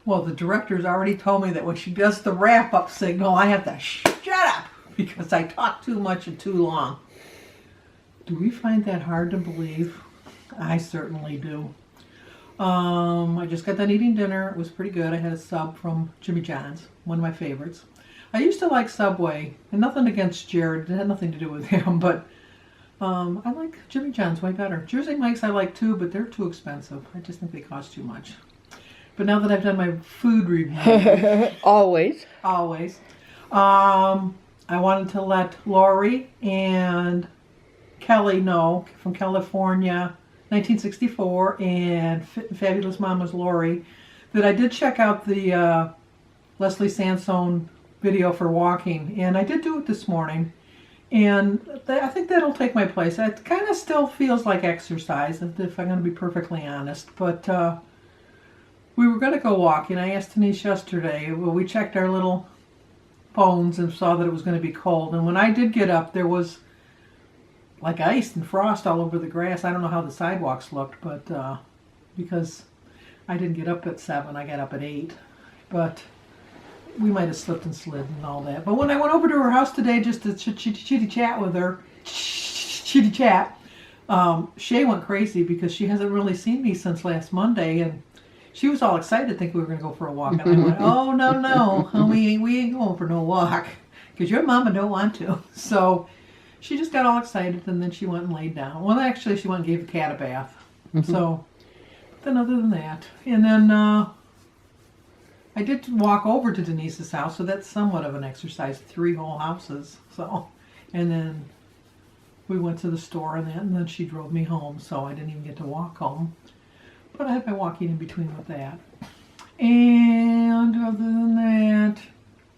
Well, the director's already told me that when she does the wrap-up signal, I have to shut up because I talk too much and too long. Do we find that hard to believe? I certainly do. I just got done eating dinner. It was pretty good. I had a sub from Jimmy John's, one of my favorites. I used to like Subway, and nothing against Jared. It had nothing to do with him, but I like Jimmy John's way better. Jersey Mike's I like too, but they're too expensive. I just think they cost too much. But now that I've done my food review, Always. always, I wanted to let Lori and Kelly know from California, 1964, and Fabulous Mama's Lori, that I did check out the Leslie Sansone video for walking, and I did do it this morning, and I think that'll take my place. It kind of still feels like exercise, if I'm going to be perfectly honest, but we were going to go walking. I asked Denise yesterday. Well, we checked our little phones and saw that it was going to be cold, and when I did get up, there was like ice and frost all over the grass. I don't know how the sidewalks looked, but because I didn't get up at 7, I got up at 8, but we might have slipped and slid and all that. But when I went over to her house today just to chitty chat with her, chitty chat, Shay went crazy because she hasn't really seen me since last Monday, and she was all excited thinking we were going to go for a walk. And I went, oh, no, we ain't going for no walk because your mama don't want to. So she just got all excited, and then she went and laid down. Well, actually, she went and gave the cat a bath. So then other than that, and then I did walk over to Denise's house, so that's somewhat of an exercise, 3 whole houses. So, and then we went to the store and then she drove me home, so I didn't even get to walk home. But I had my walking in between with that. And other than that, I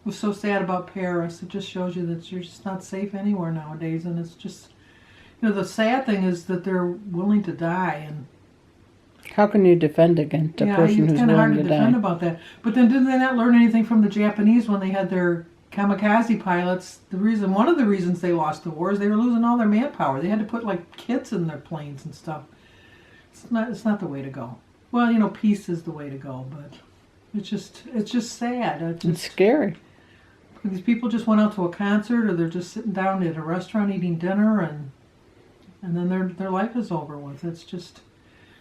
was so sad about Paris. It just shows you that you're just not safe anywhere nowadays, and it's just, the sad thing is that they're willing to die, and How can you defend against a person it's who's kind of hard willing to to defend die? about that. But then didn't they not learn anything from the Japanese when they had their kamikaze pilots? One of the reasons they lost the war is they were losing all their manpower. They had to put like kids in their planes and stuff. It's not the way to go. Well, peace is the way to go, but it's just sad. It's scary. These people just went out to a concert, or they're just sitting down at a restaurant eating dinner, and then their life is over with. It's just.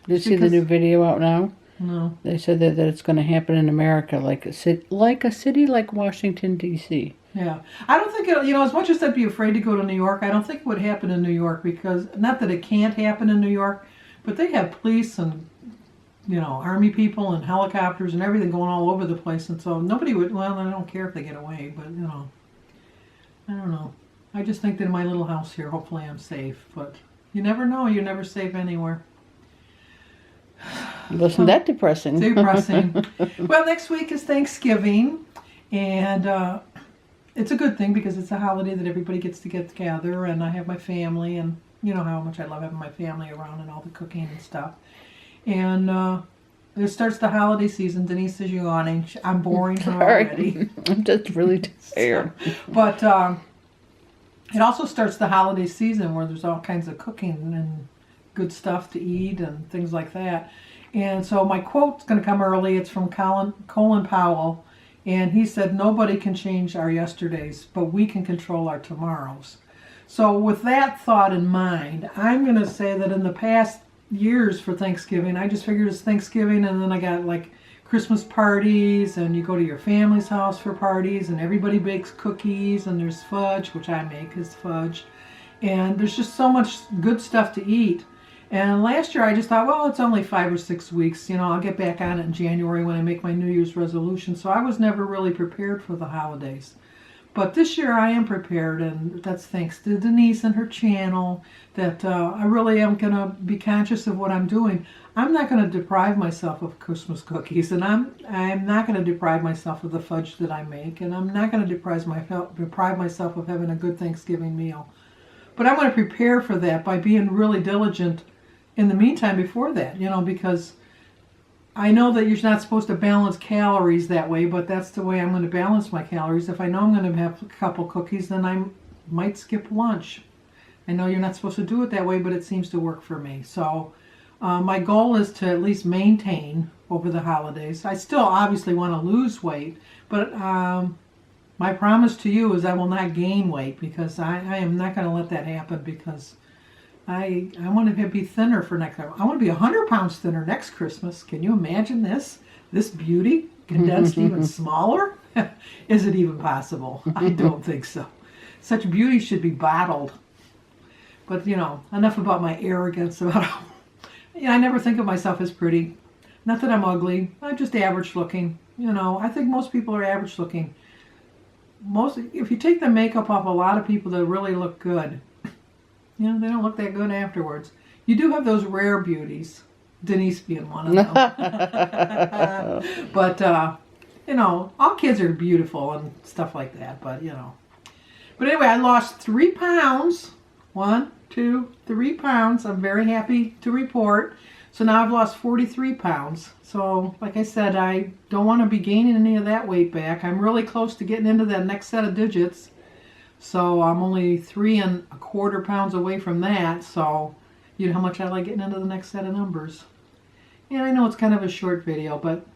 Did you see the new video out now? No. They said that it's going to happen in America, like a city like Washington, D.C. Yeah. I don't think as much as I'd be afraid to go to New York, I don't think it would happen in New York, because, not that it can't happen in New York, but they have police and, army people and helicopters and everything going all over the place, and so nobody would, well, I don't care if they get away, but, I don't know. I just think that in my little house here, hopefully I'm safe, but you never know. You're never safe anywhere. Wasn't that depressing? Depressing. Well, next week is Thanksgiving, and it's a good thing because it's a holiday that everybody gets to get together, and I have my family, and you know how much I love having my family around and all the cooking and stuff. And it starts the holiday season. Denise is yawning. I'm boring her already. I'm just really tired. But it also starts the holiday season where there's all kinds of cooking and good stuff to eat and things like that. And so my quote's going to come early. It's from Colin Powell, and he said, "Nobody can change our yesterdays, but we can control our tomorrows." So with that thought in mind, I'm going to say that in the past years for Thanksgiving, I just figured it's Thanksgiving, and then I got like Christmas parties, and you go to your family's house for parties, and everybody bakes cookies, and there's fudge, which I make is fudge, and there's just so much good stuff to eat. And last year I just thought, well, it's only 5 or 6 weeks, I'll get back on it in January when I make my New Year's resolution. So I was never really prepared for the holidays. But this year I am prepared, and that's thanks to Denise and her channel, that I really am going to be conscious of what I'm doing. I'm not going to deprive myself of Christmas cookies, and I'm not going to deprive myself of the fudge that I make, and I'm not going to deprive myself of having a good Thanksgiving meal. But I'm going to prepare for that by being really diligent in the meantime before that, because I know that you're not supposed to balance calories that way, but that's the way I'm going to balance my calories. If I know I'm going to have a couple cookies, then I might skip lunch. I know you're not supposed to do it that way, but it seems to work for me. So My goal is to at least maintain over the holidays. I still obviously want to lose weight, but my promise to you is I will not gain weight, because I am not going to let that happen, because I want to be thinner for next time. I want to be 100 pounds thinner next Christmas. Can you imagine this? This beauty condensed even smaller? Is it even possible? I don't think so. Such beauty should be bottled. But, enough about my arrogance about I never think of myself as pretty. Not that I'm ugly. I'm just average looking. I think most people are average looking. If you take the makeup off a lot of people that really look good, they don't look that good afterwards. You do have those rare beauties, Denise being one of them. But, all kids are beautiful and stuff like that, but, But anyway, I lost 3 pounds. 1, 2, 3 pounds. I'm very happy to report. So now I've lost 43 pounds. So, like I said, I don't want to be gaining any of that weight back. I'm really close to getting into that next set of digits. So I'm only 3¼ pounds away from that. So, you know how much I like getting into the next set of numbers. And I know it's kind of a short video, but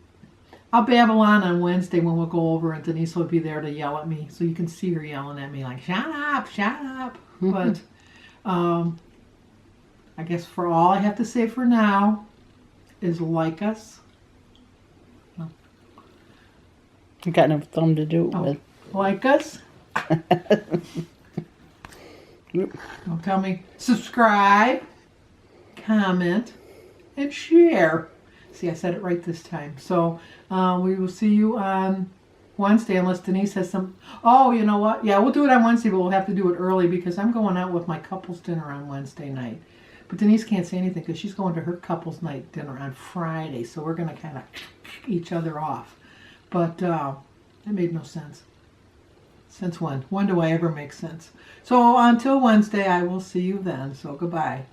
I'll babble on Wednesday when we'll go over, and Denise will be there to yell at me. So you can see her yelling at me like, shut up, shut up. But I guess for all I have to say for now is like us. I got no thumb to do it with. Like us. Don't tell me. Subscribe, comment, and share. See, I said it right this time. So we will see you on Wednesday, unless Denise has some. Oh, you know what? Yeah, we'll do it on Wednesday, but we'll have to do it early because I'm going out with my couples dinner on Wednesday night. But Denise can't say anything because she's going to her couples night dinner on Friday, so we're going to kind of each other off. But that made no sense. Since when? When do I ever make sense? So until Wednesday, I will see you then. So goodbye.